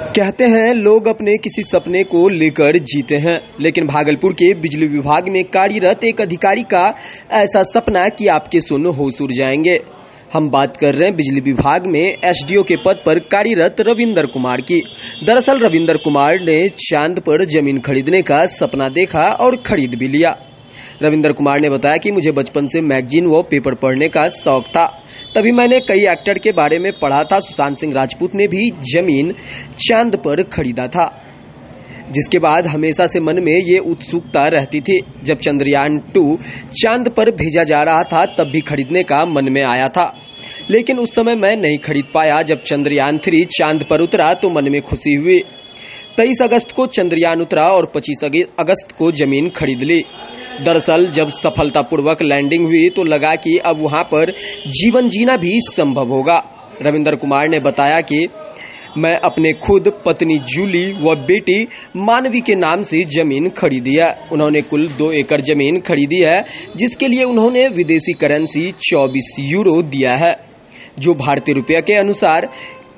कहते हैं लोग अपने किसी सपने को लेकर जीते हैं, लेकिन भागलपुर के बिजली विभाग में कार्यरत एक अधिकारी का ऐसा सपना कि आपके सुन होश उड़ जाएंगे। हम बात कर रहे हैं बिजली विभाग में एसडीओ के पद पर कार्यरत रविंदर कुमार की। दरअसल रविंदर कुमार ने चांद पर जमीन खरीदने का सपना देखा और खरीद भी लिया। रविंदर कुमार ने बताया कि मुझे बचपन से मैगजीन व पेपर पढ़ने का शौक था, तभी मैंने कई एक्टर के बारे में पढ़ा था। सुशांत सिंह राजपूत ने भी जमीन चांद पर खरीदा था, जिसके बाद हमेशा से मन में ये उत्सुकता रहती थी। जब चंद्रयान 2 चांद पर भेजा जा रहा था तब भी खरीदने का मन में आया था, लेकिन उस समय मैं नहीं खरीद पाया। जब चंद्रयान 3 चांद पर उतरा तो मन में खुशी हुई। 23 अगस्त को चंद्रयान उतरा और 25 अगस्त को जमीन खरीद ली। दरअसल जब सफलतापूर्वक लैंडिंग हुई तो लगा कि अब वहां पर जीवन जीना भी संभव होगा। रविंदर कुमार ने बताया कि मैं अपने खुद पत्नी जूली व बेटी मानवी के नाम से जमीन खरीदी है। उन्होंने कुल 2 एकड़ जमीन खरीदी है, जिसके लिए उन्होंने विदेशी करेंसी 24 यूरो दिया है, जो भारतीय रुपये के अनुसार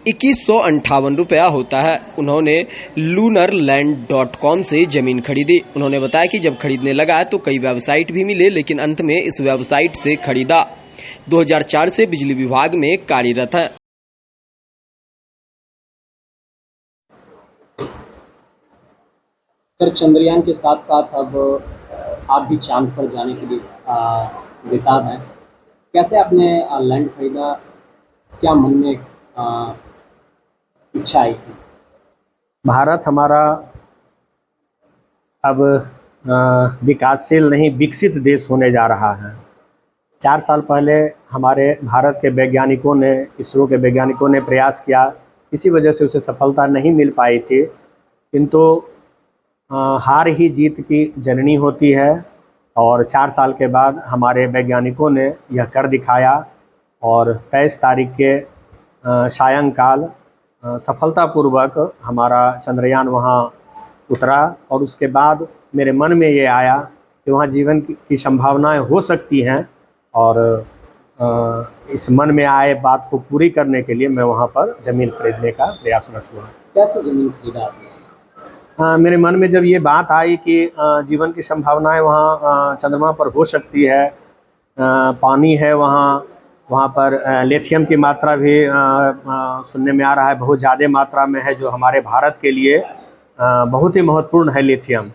2158 रुपया होता है। उन्होंने lunarland.com से जमीन खरीदी। उन्होंने बताया कि जब खरीदने लगा तो कई वेबसाइट भी मिले, लेकिन अंत में इस वेबसाइट से खरीदा। 2004 से बिजली विभाग में कार्यरत हैं। सर, चंद्रयान के साथ साथ अब आप भी चांद पर जाने के लिए बेताब हैं। कैसे आपने लैंड खरीदा? क्या मन में इच्छा आई थी? भारत हमारा अब विकासशील नहीं विकसित देश होने जा रहा है। 4 साल पहले हमारे भारत के वैज्ञानिकों ने, इसरो के वैज्ञानिकों ने प्रयास किया, किसी वजह से उसे सफलता नहीं मिल पाई थी, किंतु हार ही जीत की जननी होती है। और 4 साल के बाद हमारे वैज्ञानिकों ने यह कर दिखाया और 23 तारीख के सायंकाल सफलतापूर्वक हमारा चंद्रयान वहाँ उतरा। और उसके बाद मेरे मन में ये आया कि वहाँ जीवन की संभावनाएं हो सकती हैं, और इस मन में आए बात को पूरी करने के लिए मैं वहाँ पर ज़मीन खरीदने का प्रयासरत हुआ। कैसे ज़मीन खरीदा आपने? मेरे मन में जब ये बात आई कि जीवन की संभावनाएं वहाँ चंद्रमा पर हो सकती है, पानी है वहाँ पर लिथियम की मात्रा भी सुनने में आ रहा है बहुत ज़्यादा मात्रा में है, जो हमारे भारत के लिए बहुत ही महत्वपूर्ण है। लिथियम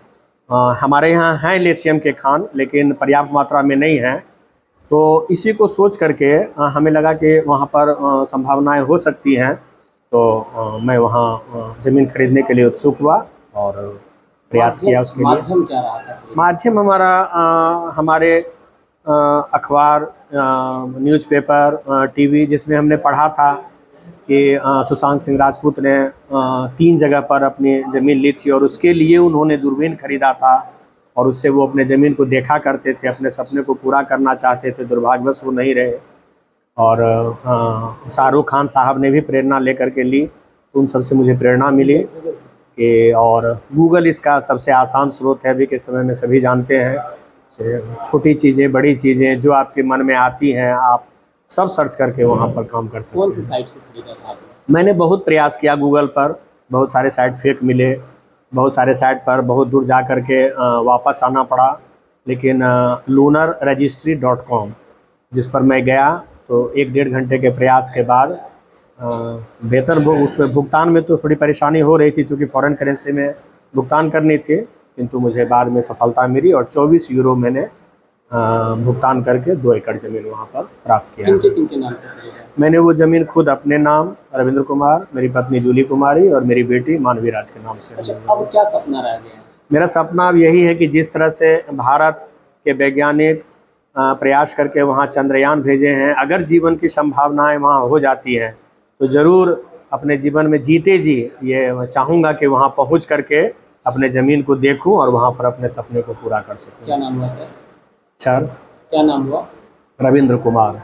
हमारे यहाँ है लिथियम के खान, लेकिन पर्याप्त मात्रा में नहीं है। तो इसी को सोच करके हमें लगा कि वहाँ पर संभावनाएं हो सकती हैं, तो मैं वहाँ ज़मीन खरीदने के लिए उत्सुक हुआ और प्रयास किया उसके लिए। माध्यम क्या रहा था? माध्यम हमारा हमारे अखबार, न्यूज़पेपर, टीवी, जिसमें हमने पढ़ा था कि सुशांत सिंह राजपूत ने 3 जगह पर अपनी ज़मीन ली थी और उसके लिए उन्होंने दूरबीन खरीदा था, और उससे वो अपने ज़मीन को देखा करते थे, अपने सपने को पूरा करना चाहते थे। दुर्भाग्यवश वो नहीं रहे। और शाहरुख खान साहब ने भी प्रेरणा लेकर के ली, उन सब से मुझे प्रेरणा मिली कि, और गूगल इसका सबसे आसान स्रोत है। अभी के समय में सभी जानते हैं, छोटी चीज़ें, बड़ी चीज़ें जो आपके मन में आती हैं, आप सब सर्च करके वहाँ पर काम कर सकते हैं। कौन सी साइट से खरीदा था आपने? मैंने बहुत प्रयास किया गूगल पर, बहुत सारे साइट फेक मिले, बहुत सारे साइट पर बहुत दूर जा कर के वापस आना पड़ा, लेकिन lunarregistry.com जिस पर मैं गया तो 1-1.5 घंटे के प्रयास के बाद बेहतर उसमें भुगतान में तो थोड़ी परेशानी हो रही थी, क्योंकि फॉरेन करेंसी में भुगतान करनी थी, किंतु मुझे बाद में सफलता मिली और 24 यूरो मैंने भुगतान करके 2 एकड़ ज़मीन वहाँ पर प्राप्त किया। किनके नाम से खरीदा? मैंने वो ज़मीन खुद अपने नाम, रविंद्र कुमार, मेरी पत्नी जूली कुमारी और मेरी बेटी मानवी राज के नाम से। अच्छा, अब क्या सपना रह गया? मेरा सपना अब यही है कि जिस तरह से भारत के वैज्ञानिक प्रयास करके वहाँ चंद्रयान भेजे हैं, अगर जीवन की संभावनाएं वहाँ हो जाती हैं तो ज़रूर अपने जीवन में जीते जी ये चाहूँगा कि वहाँ पहुँच करके अपने ज़मीन को देखूँ और वहाँ पर अपने सपने को पूरा कर सकूँ। क्या नाम हुआ सर? सर, क्या नाम हुआ? रविंद्र कुमार।